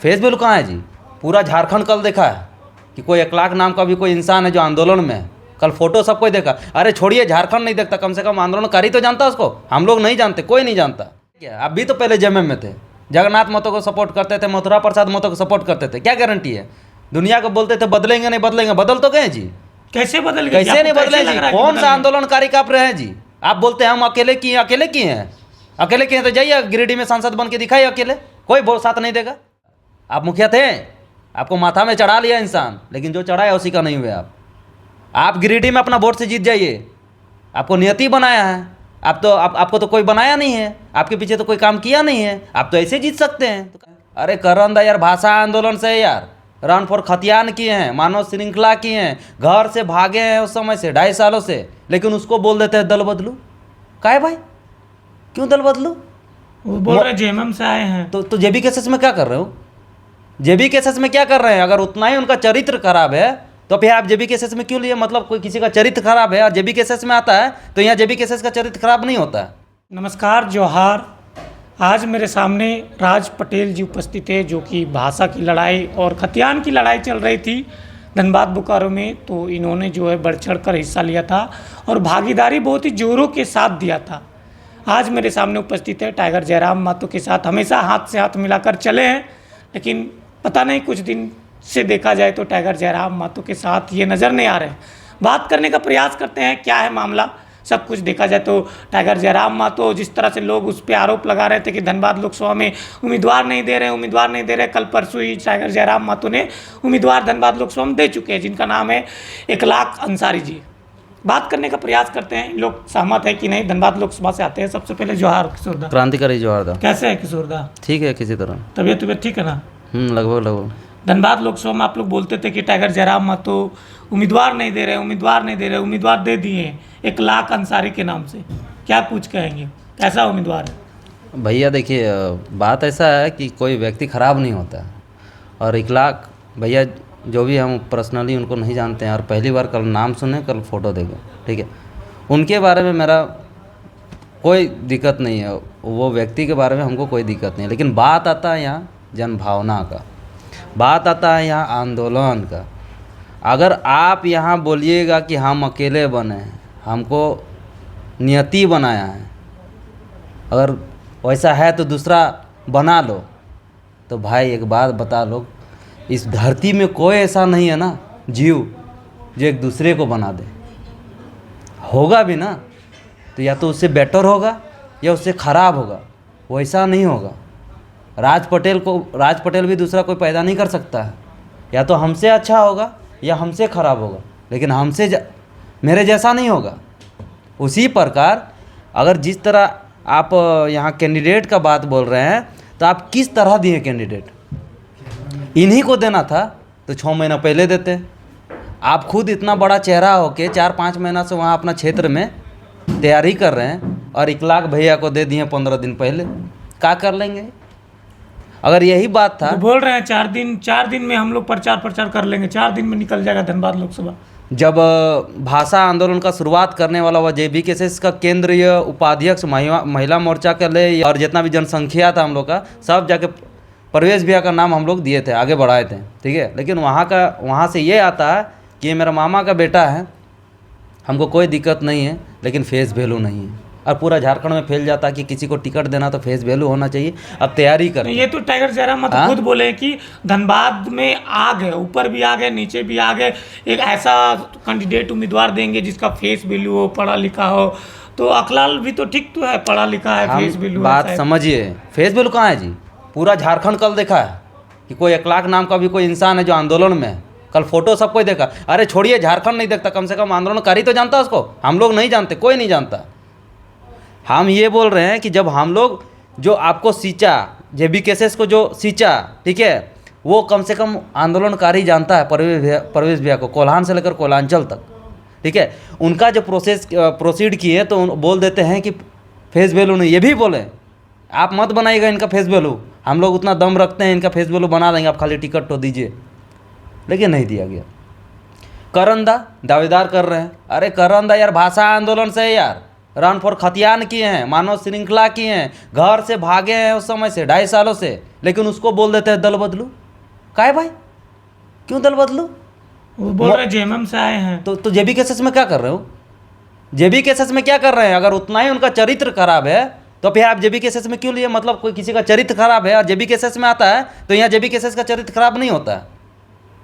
Face value कहाँ है जी? पूरा झारखंड कल देखा है कि कोई 1 लाख नाम का भी कोई इंसान है जो आंदोलन में है। कल फोटो सब कोई देखा। अरे छोड़िए, झारखंड नहीं देखता, कम से कम आंदोलनकारी तो जानता उसको। हम लोग नहीं जानते, कोई नहीं जानता। क्या आप भी तो पहले जेएमएम में थे, जगन्नाथ महतो को सपोर्ट करते थे, मथुरा प्रसाद महतो को सपोर्ट करते थे। क्या गारंटी है? दुनिया को बोलते थे बदलेंगे नहीं बदलेंगे, बदल तो गए जी। कैसे बदल गए? कैसे नहीं बदले जी? कौन सा आंदोलनकारी का आप रहे हैं जी? आप बोलते हैं हम अकेले किए हैं। अकेले किए हैं तो जाइए गिरिडीह में सांसद बन के दिखाइए अकेले, कोई साथ नहीं देगा। आप मुखिया थे, आपको माथा में चढ़ा लिया इंसान, लेकिन जो चढ़ा है उसी का नहीं हुए आप गिरिडीह में अपना वोट से जीत जाइए। आपको नियति बनाया है, आपको तो कोई बनाया नहीं है, आपके पीछे तो कोई काम किया नहीं है, आप तो ऐसे जीत सकते हैं। अरे करण दा यार, भाषा आंदोलन से यार रन फॉर खतियान किए हैं, मानव श्रृंखला किए हैं, घर से भागे हैं उस समय से 2.5 सालों से, लेकिन उसको बोल देते हैं दल बदलू। काहे भाई, क्यों दल बदलू? वो बोल रहे जेएमएम से आए हैं। तो जेबी केसेस में क्या कर रहे हो? जेबी केसेस में क्या कर रहे हैं? अगर उतना ही उनका चरित्र खराब है तो फिर आप जेबी केसेस में क्यों लिए? मतलब कोई किसी का चरित्र खराब है और जेबी केसेस में आता है, तो यहाँ जेबी केसेस का चरित्र खराब नहीं होता है। नमस्कार, जोहार। आज मेरे सामने राज पटेल जी उपस्थित है, जो कि भाषा की लड़ाई और खतियान की लड़ाई चल रही थी धनबाद बोकारो में, तो इन्होंने जो है बढ़ चढ़ कर हिस्सा लिया था और भागीदारी बहुत ही जोरों के साथ दिया था। आज मेरे सामने उपस्थित है टाइगर जयराम महतो के साथ हमेशा हाथ से हाथ मिलाकर चले हैं, लेकिन पता नहीं कुछ दिन से देखा जाए तो टाइगर जयराम महतो के साथ ये नज़र नहीं आ रहे हैं। बात करने का प्रयास करते हैं, क्या है मामला। सब कुछ देखा जाए तो टाइगर जयराम महतो, जिस तरह से लोग उस पर आरोप लगा रहे थे कि धनबाद लोकसभा में उम्मीदवार नहीं दे रहे, कल परसों ही टाइगर जयराम महतो ने उम्मीदवार धनबाद लोकसभा में दे चुके हैं, जिनका नाम है 1 लाख अंसारी जी। बात करने का प्रयास करते हैं, लोग सहमत है कि नहीं। धनबाद लोकसभा से आते हैं। सबसे पहले जोहार किशोरदा। क्रांतिकारी जोहार। कैसे है किशोरदा? ठीक है, किसी तरह। तबीयत ठीक है ना? लगभग। धनबाद लोकसभा में आप लोग बोलते थे कि टाइगर जयराम महतो उम्मीदवार नहीं दे रहे, उम्मीदवार दे दिए 1 लाख अंसारी के नाम से। क्या कुछ कहेंगे, कैसा उम्मीदवार है? भैया देखिए, बात ऐसा है कि कोई व्यक्ति खराब नहीं होता है, और 1 लाख भैया जो भी हम पर्सनली उनको नहीं जानते हैं, और पहली बार कल नाम सुने, कल फ़ोटो देखे, ठीक है। उनके बारे में मेरा कोई दिक्कत नहीं है, वो व्यक्ति के बारे में हमको कोई दिक्कत नहीं है, लेकिन बात आता है यहाँ जनभावना का, बात आता है यहाँ आंदोलन का। अगर आप यहाँ बोलिएगा कि हम अकेले बने हैं, हमको नियति बनाया है, अगर वैसा है तो दूसरा बना लो, तो भाई एक बात बता लो, इस धरती में कोई ऐसा नहीं है ना जीव जो एक दूसरे को बना दे। होगा भी ना तो या तो उससे बेटर होगा या उससे ख़राब होगा, वैसा नहीं होगा। राज पटेल भी दूसरा कोई पैदा नहीं कर सकता है। या तो हमसे अच्छा होगा या हमसे ख़राब होगा, लेकिन मेरे जैसा नहीं होगा। उसी प्रकार अगर जिस तरह आप यहाँ कैंडिडेट का बात बोल रहे हैं, तो आप किस तरह दिए कैंडिडेट? इन्हीं को देना था तो 6 महीना पहले देते। आप खुद इतना बड़ा चेहरा होके 4-5 महीना से वहाँ अपना क्षेत्र में तैयारी कर रहे हैं, और 1 लाख भैया को दे दिए 15 दिन पहले। क्या कर लेंगे? अगर यही बात था तो बोल रहे हैं 4 दिन में हम लोग प्रचार कर लेंगे, 4 दिन में निकल जाएगा धनबाद लोकसभा। जब भाषा आंदोलन का शुरुआत करने वाला हुआ जेबी केसेस का केंद्रीय उपाध्यक्ष महिला मोर्चा के लिए, और जितना भी जनसंख्या था हम लोग का, सब जाके परवेश भैया का नाम हम लोग दिए थे, आगे बढ़ाए थे, ठीक है। लेकिन वहाँ से ये आता है कि ये मेरा मामा का बेटा है, हमको कोई दिक्कत नहीं है, लेकिन फेस वैल्यू नहीं है। और पूरा झारखंड में फैल जाता है कि किसी को टिकट देना तो फेस वैल्यू होना चाहिए। अब तैयारी करें। ये तो टाइगर जयराम महतो खुद बोले कि धनबाद में आग है, ऊपर भी आग है, नीचे भी आग है, एक ऐसा कैंडिडेट उम्मीदवार देंगे जिसका फेस वैल्यू हो, पढ़ा लिखा हो। तो अखलाल भी तो ठीक तो है, पढ़ा लिखा है, फेस वैल्यू। बात समझिए, फेस वैल्यू कहाँ है जी? पूरा झारखंड कल देखा है कि कोई 1 लाख नाम का भी कोई इंसान है जो आंदोलन में है। कल फोटो सब कोई देखा। अरे छोड़िए, झारखंड नहीं देखता, कम से कम आंदोलनकारी तो जानता उसको। हम लोग नहीं जानते, कोई नहीं जानता। हम ये बोल रहे हैं कि जब हम लोग जो आपको सींचा, जेबी केसेस को जो सींचा, ठीक है, वो कम से कम आंदोलनकारी जानता है। परवेश भैया को कोल्हान से लेकर कोलांचल तक, ठीक है, उनका जो प्रोसीड किए तो बोल देते हैं कि फेस वैल्यू नहीं। ये भी बोले आप मत बनाइएगा इनका फेस वैल्यू, हम लोग उतना दम रखते हैं, इनका फेस वैल्यू बना देंगे, आप खाली टिकट तो दीजिए, लेकिन नहीं दिया गया। करण दा दावेदार कर रहे हैं। अरे करण दा यार, भाषा आंदोलन से है यार, रन फॉर खतियान किए हैं, मानव श्रृंखला किए हैं, घर से भागे हैं उस समय से 2.5 सालों से, लेकिन उसको बोल देते हैं दल बदलू। काहे भाई, क्यों दल बदलू? वो बोल रहे जेएमएम से आए हैं। तो जेबी केसेस में क्या कर रहे हो? जेबी केसेस में क्या कर रहे हैं? अगर उतना ही उनका चरित्र खराब है तो फिर आप जेबी केसेस में क्यों लिए? मतलब कोई किसी का चरित्र खराब है और जेबी केसेस में आता है, तो यहाँ जेबी केसेस का चरित्र खराब नहीं होता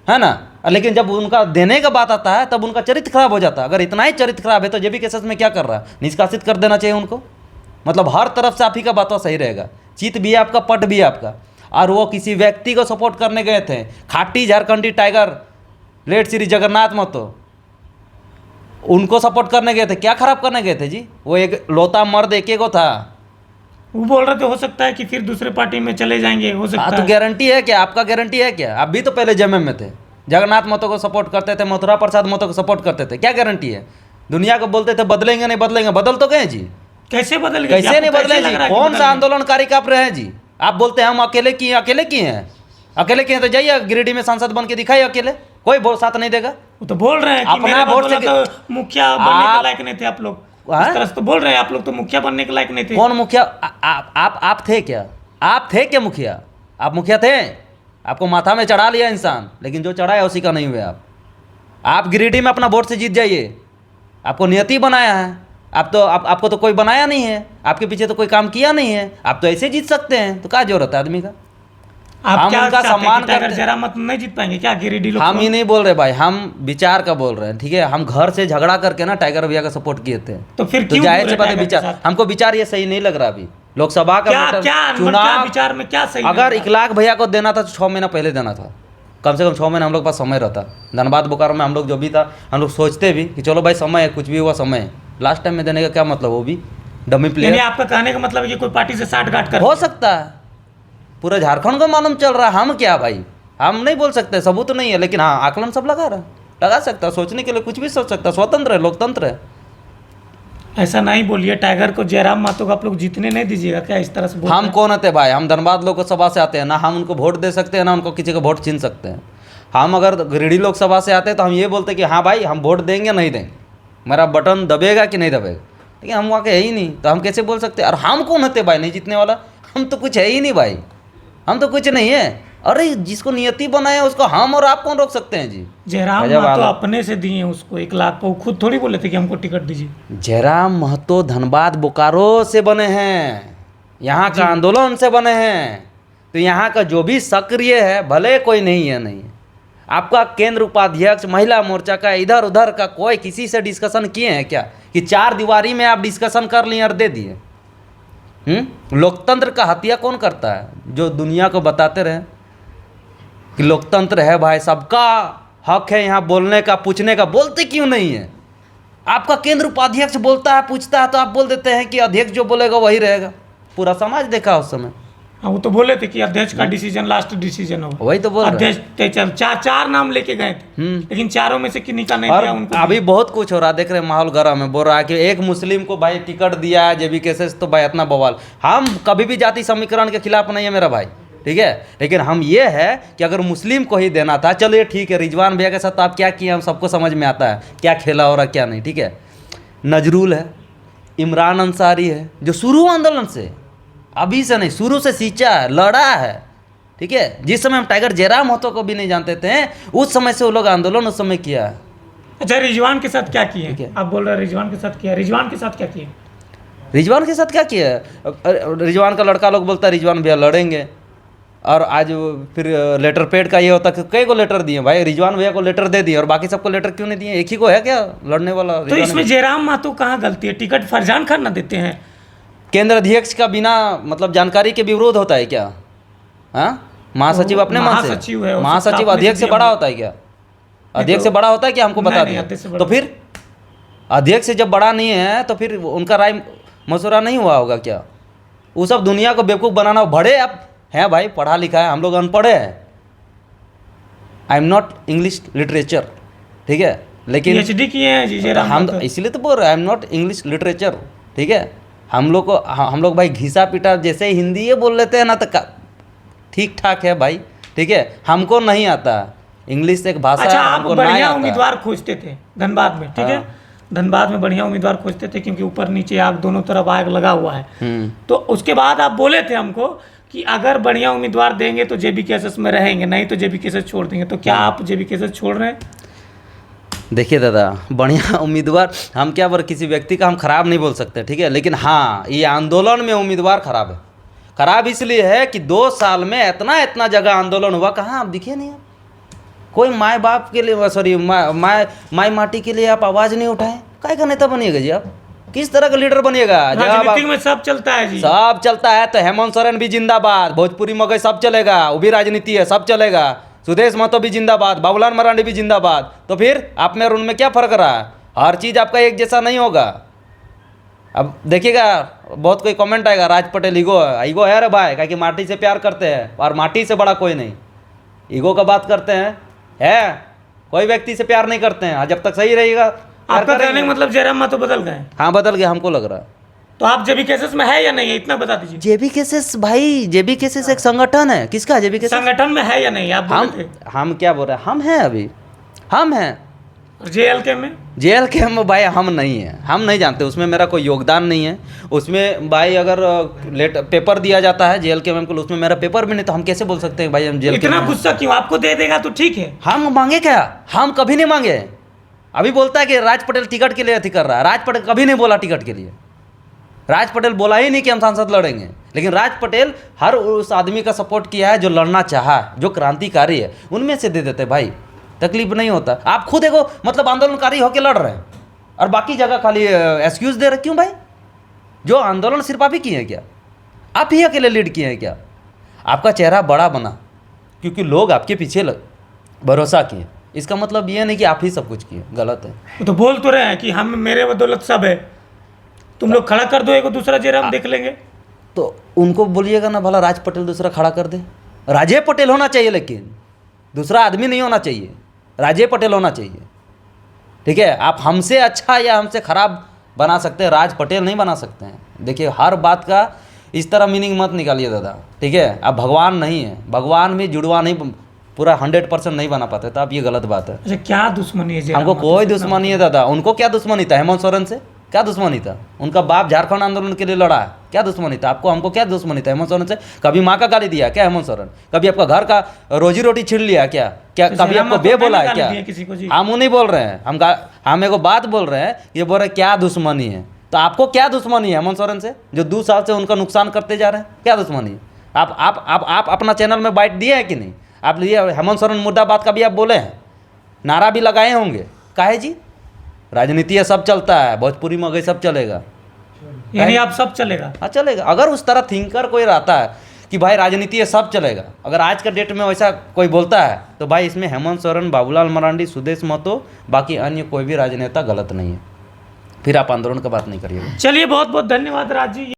है ना? लेकिन जब उनका देने का बात आता है तब उनका चरित्र खराब हो जाता है। अगर इतना ही चरित्र खराब है तो जेबी केसेस में क्या कर रहा है? निष्कासित कर देना चाहिए उनको। मतलब हर तरफ से आप ही का बात सही रहेगा, चित भी है आपका, पट भी है आपका। और वो किसी व्यक्ति को सपोर्ट करने गए थे, खाटी झारखंडी टाइगर लेट श्री जगन्नाथ महतो, उनको सपोर्ट करने गए थे। क्या खराब करने गए थे जी? वो एक लौता मर्द एक को था। वो बोल रहे थे हो सकता है कि फिर दूसरे पार्टी में चले जाएंगे, हो सकता हाँ, तो है। गारंटी है क्या? आपका गारंटी है क्या? आप भी तो पहले जेएमएम में थे, जगन्नाथ महतो को सपोर्ट करते थे, मथुरा प्रसाद महतो को सपोर्ट करते थे। क्या गारंटी है? दुनिया को बोलते थे बदलेंगे नहीं बदलेंगे, बदल तो गए जी। कैसे बदल गए? कैसे नहीं आपको बदले लग जी? रहा है कि कौन बदल सा गए? आंदोलनकारी आप रहे हैं जी? आप बोलते हैं हम अकेले किए, अकेले किए हैं, अकेले किए हैं, तो जाइए गिरिडीह में सांसद बन के दिखाइए अकेले, कोई साथ नहीं देगा। वो तो बोल रहे हैं कि अपना मेरे वोट से बदौलत तो मुखिया बनने के आप- लायक नहीं थे आप लोग। हाँ? इस तरह से तो बोल रहे हैं आप लोग तो मुखिया बनने के लायक नहीं थे। कौन मुखिया? आप थे क्या? आप थे क्या मुखिया? आप मुखिया थे? आपको माथा में चढ़ा लिया इंसान, लेकिन जो चढ़ाया उसी का नहीं हुए आप गिरिडीह में अपना वोट से जीत जाइए। आपको नियति बनाया है, आपको तो कोई बनाया नहीं है, आपके पीछे तो कोई काम किया नहीं है, आप तो ऐसे जीत सकते हैं। तो क्या जरूरत है आदमी का? आप हम क्या उनका चाहते हैं सम्मान कि टाइगर करते- जयराम मत नहीं जीत पाएंगे क्या गिरिडीह लोग? हम ही नहीं बोल रहे भाई, हम विचार का बोल रहे हैं, ठीक है? हम घर से झगड़ा करके ना टाइगर भैया का सपोर्ट किए थे। तो फिर तो क्यों जाहिर जुड़े सी बात है, टाइगर के विचार साथ? हमको विचार ये सही नहीं लग रहा अभी। लोकसभा का क्या मतलब क्या क्या चुनाव, विचार में क्या सही अगर लग रहा? 1 लाख भैया को देना था तो 6 महीना पहले देना था, कम से कम 6 महीना हम लोग के पास समय रहता। धनबाद बोकारो में हम लोग जो भी था, हम लोग सोचते भी कि चलो भाई समय है, कुछ भी हुआ समय है। लास्ट टाइम में देने का क्या मतलब? वो भी डमी यानी प्लेयर आपका कहने का मतलब है कि कोई पार्टी से साठगांठ कर हो सकता है। पूरा झारखंड को मालूम चल रहा है। हम क्या भाई, हम नहीं बोल सकते, सबूत तो नहीं है, लेकिन हाँ आकलन सब लगा रहा है, लगा सकता है, सोचने के लिए कुछ भी सोच सकता है, स्वतंत्र है, लोकतंत्र है। ऐसा नहीं बोलिए, टाइगर को जयराम महतो को आप लोग जीतने नहीं दीजिएगा क्या? इस तरह से बोल हम रहे हैं? कौन होते भाई? हम धनबाद लोकसभा से आते हैं ना, हम उनको वोट दे सकते हैं ना उनको किसी को वोट छीन सकते हैं। हम अगर गिरिडीह लोकसभा से आते हैं तो हम ये बोलते हैं कि हाँ भाई हम वोट देंगे नहीं देंगे, मेरा बटन दबेगा कि नहीं दबेगा। लेकिन हम वहाँ के है ही नहीं, तो हम कैसे बोल सकते हैं? और हम कौन होते भाई नहीं जीतने वाला? हम तो कुछ है ही नहीं भाई, हम तो कुछ नहीं है। अरे जिसको नियति बनाया उसको हम और आप कौन रोक सकते हैं जी? जयराम गजब महतो हालत। अपने से दिए उसको 1 लाख को, वो खुद थोड़ी बोले थे कि हमको टिकट दीजिए। जयराम महतो धनबाद बोकारो से बने हैं, यहाँ का आंदोलन से बने हैं। तो यहाँ का जो भी सक्रिय है, भले कोई नहीं है, नहीं है आपका केंद्र उपाध्यक्ष महिला मोर्चा का, इधर उधर का कोई किसी से डिस्कशन किए हैं क्या कि 4 दीवारी में आप डिस्कशन कर लिए और दे दिए? लोकतंत्र का हत्या कौन करता है? जो दुनिया को बताते रहे कि लोकतंत्र है भाई, सबका हक है यहाँ बोलने का, पूछने का। बोलते क्यों नहीं है? आपका केंद्र उपाध्यक्ष बोलता है, पूछता है, तो आप बोल देते हैं कि अध्यक्ष जो बोलेगा वही रहेगा। पूरा समाज देखा उस समय, हाँ, वो तो बोले थे कि अध्यक्ष का डिसीजन लास्ट डिसीजन होगा। वही तो बोल रहे हैं। अध्यक्ष चल चार नाम लेके गए थे, लेकिन चारों में से किन्हीं का नहीं और दिया उनको। अभी बहुत कुछ हो रहा है, देख रहे हैं माहौल गर्म है। बोल रहा है कि एक मुस्लिम को भाई टिकट दिया है जेबी केसेस, तो भाई इतना बवाल। हम कभी भी जाति समीकरण के खिलाफ नहीं है मेरा भाई, ठीक है? लेकिन हम ये है कि अगर मुस्लिम को ही देना था, चलिए ठीक है, रिजवान भैया के साथ तो आप क्या किए हम सबको समझ में आता है, क्या खेला हो रहा क्या नहीं, ठीक है? नजरुल है, इमरान अंसारी है, जो शुरू आंदोलन से, अभी से नहीं, शुरू से सींचा है, लड़ा है, ठीक है? जिस समय हम टाइगर जयराम महतो को भी नहीं जानते थे, उस समय से वो लोग आंदोलन उस समय किया है। अच्छा, रिजवान के साथ क्या किए? ठीक है। आप बोल रहे हैं रिजवान के साथ किया, रिजवान के साथ क्या किए? रिजवान के साथ क्या किया है? रिजवान का लड़का लोग बोलता है रिजवान भैया लड़ेंगे, और आज फिर लेटर पेड का ये होता है कि कई को लेटर दिए भाई, रिजवान भैया को लेटर दे दिए और बाकी सबको लेटर क्यों नहीं दिए? एक ही को है क्या लड़ने वाला? तो रिजवान इसमें जयराम महतो कहाँ गलती है? टिकट फरजान खान ना देते हैं? केंद्र अध्यक्ष का बिना मतलब जानकारी के विरोध होता है क्या? हाँ, महासचिव अपने मन महासचिव है, से, हो महासचिव सकता है अध्यक्ष से अपने बड़ा से होता है क्या? अध्यक्ष से बड़ा होता है कि हमको बता नहीं, दिया? अध्यक्ष से बड़ा तो फिर अध्यक्ष से जब बड़ा नहीं है तो फिर उनका राय मशवरा नहीं हुआ होगा क्या? वो सब दुनिया को बेवकूफ़ बनाना। बड़े आप हैं भाई, पढ़ा लिखा है, हम लोग अनपढ़े हैं। I am not English literature, ठीक है? लेकिन पीएचडी किए हैं जी जयराम हम महतो। इसलिए तो बोल रहे हैं I am not English literature, ठीक है? हम लोग भाई घिसा पिटा जैसे ही हिंदी ये बोल लेते हैं ना, तो ठीक ठाक है भाई, ठीक है? हमको नहीं आता इंग्लिश, एक भाषा अच्छा, है, आप हमको नहीं बढ़िया आता। उम्मीदवार खोजते थे धनबाद में, ठीक है? हाँ। धनबाद में बढ़िया उम्मीदवार खोजते थे, क्योंकि ऊपर नीचे आग दोनों तरफ आग लगा हुआ है। तो उसके बाद आप बोले थे हमको कि अगर बढ़िया उम्मीदवार देंगे तो जेबी केसेस में रहेंगे, नहीं तो जेबी केसेस छोड़ देंगे। तो क्या आप जेबी केसेस छोड़ रहे हैं? देखिए दादा, बढ़िया उम्मीदवार हम क्या पर किसी व्यक्ति का हम खराब नहीं बोल सकते, ठीक है, लेकिन हाँ ये आंदोलन में उम्मीदवार खराब है। खराब इसलिए है कि 2 साल में इतना जगह आंदोलन हुआ, कहाँ आप दिखे नहीं। कोई माए बाप के लिए, सॉरी माए माटी के लिए आप आवाज़ नहीं उठाए। काय का नेता बनिएगा जी आप? किस तरह का लीडर बनिएगा? राजनीति में सब चलता है जी, सब चलता है। तो हेमंत सोरेन भी जिंदाबाद, भोजपुरी मगई सब चलेगा, वो भी राजनीति है, सब चलेगा। सुदेश महतो भी जिंदाबाद, बाबूलाल मरांडी भी जिंदाबाद। तो फिर आप में और उनमें क्या फर्क रहा है? हर चीज़ आपका एक जैसा नहीं होगा। अब देखिएगा, बहुत कोई कमेंट आएगा, राज पटेल ईगो है रे भाई, क्या कि माटी से प्यार करते हैं और माटी से बड़ा कोई नहीं। ईगो का बात करते हैं, कोई व्यक्ति से प्यार नहीं करते हैं। जब तक सही रहेगा। आपका कहने का मतलब जयराम महतो बदल गए? हाँ बदल गया, हमको लग रहा है। तो आप जेबी केसेस में है या नहीं है, इतना बता दीजिए। जेबी केसेस भाई, जेबी केसेस एक संगठन है। किसका जेबी केसेस? संगठन में है या नहीं आप बोले थे? हम क्या बोल रहे हैं, हम हैं अभी, हम हैं। जेएलके में? जेएलके में भाई हम नहीं हैं, हम नहीं जानते, उसमें मेरा कोई योगदान नहीं है। उसमें भाई अगर पेपर दिया जाता है जेएलके में, उसमें मेरा पेपर भी नहीं, तो हम कैसे बोल सकते हैं भाई हम जेएलके में? इतना गुस्सा क्यों? आपको दे देगा तो ठीक है। हम मांगे क्या? हम कभी नहीं मांगे। अभी बोलता है कि राज पटेल टिकट के लिए अति कर रहा है। राज पटेल कभी नहीं बोला टिकट के लिए। राज पटेल बोला ही नहीं कि हम सांसद लड़ेंगे। लेकिन राज पटेल हर उस आदमी का सपोर्ट किया है जो लड़ना चाहा, जो क्रांतिकारी है, उनमें से दे देते भाई, तकलीफ नहीं होता। आप खुद देखो, मतलब आंदोलनकारी होकर लड़ रहे हैं और बाकी जगह खाली एक्सक्यूज दे रहे। क्यों भाई? जो आंदोलन सिर्फ आप ही किए हैं क्या? आप ही अकेले लीड किए हैं क्या? आपका चेहरा बड़ा बना क्योंकि लोग आपके पीछे भरोसा किए। इसका मतलब ये नहीं कि आप ही सब कुछ किए, गलत है। तो बोल तो रहे हैं कि हम मेरे बदौलत सब है, तुम लोग खड़ा कर दो एक दूसरा जयराम देख लेंगे। तो उनको बोलिएगा ना भला राज पटेल दूसरा खड़ा कर दे। राजे पटेल होना चाहिए, लेकिन दूसरा आदमी नहीं होना चाहिए, राजे पटेल होना चाहिए। ठीक है, आप हमसे अच्छा या हमसे खराब बना सकते हैं, राज पटेल नहीं बना सकते हैं। देखिए, हर बात का इस तरह मीनिंग मत निकालिए दादा, ठीक है। आप भगवान नहीं है, भगवान भी जुड़वा नहीं, पूरा 100% नहीं बना पाते, तो आप ये गलत बात है। अच्छा, क्या दुश्मनी है? हमको कोई दुश्मनी है दादा। उनको क्या दुश्मनी था हेमंत सोरेन से? क्या दुश्मनी था? उनका बाप झारखंड आंदोलन के लिए लड़ा है, क्या दुश्मनी था? आपको हमको क्या दुश्मनी था हेमंत सोरेन से? कभी माँ का गाली दिया क्या हेमंत सोरेन? कभी आपका घर का रोजी रोटी छीन लिया क्या? कभी आपको बे बोला है क्या? हम वो नहीं बोल रहे हैं, हम एगो बात बोल रहे हैं, ये बोल रहे हैं क्या दुश्मनी है। तो आपको क्या दुश्मनी है हेमंत सोरेन से, जो 2 साल से उनका नुकसान करते जा रहे हैं? क्या दुश्मनी है? आप अपना चैनल में बाइट दिए हैं कि नहीं? आप लिए हेमंत सोरेन मुर्दाबाद का भी आप बोले हैं, नारा भी लगाए होंगे। काहे जी? राजनीति है, सब चलता है, भोजपुरी मगई सब चलेगा, यानी आप सब चलेगा? हाँ चलेगा। अगर उस तरह थिंकर कोई रहता है कि भाई राजनीति है सब चलेगा, अगर आज का डेट में वैसा कोई बोलता है, तो भाई इसमें हेमंत सोरेन, बाबूलाल मरांडी, सुदेश महतो, बाकी अन्य कोई भी राजनेता गलत नहीं है। फिर आप आंदोलन का बात नहीं करिएगा। चलिए, बहुत बहुत धन्यवाद राज जी।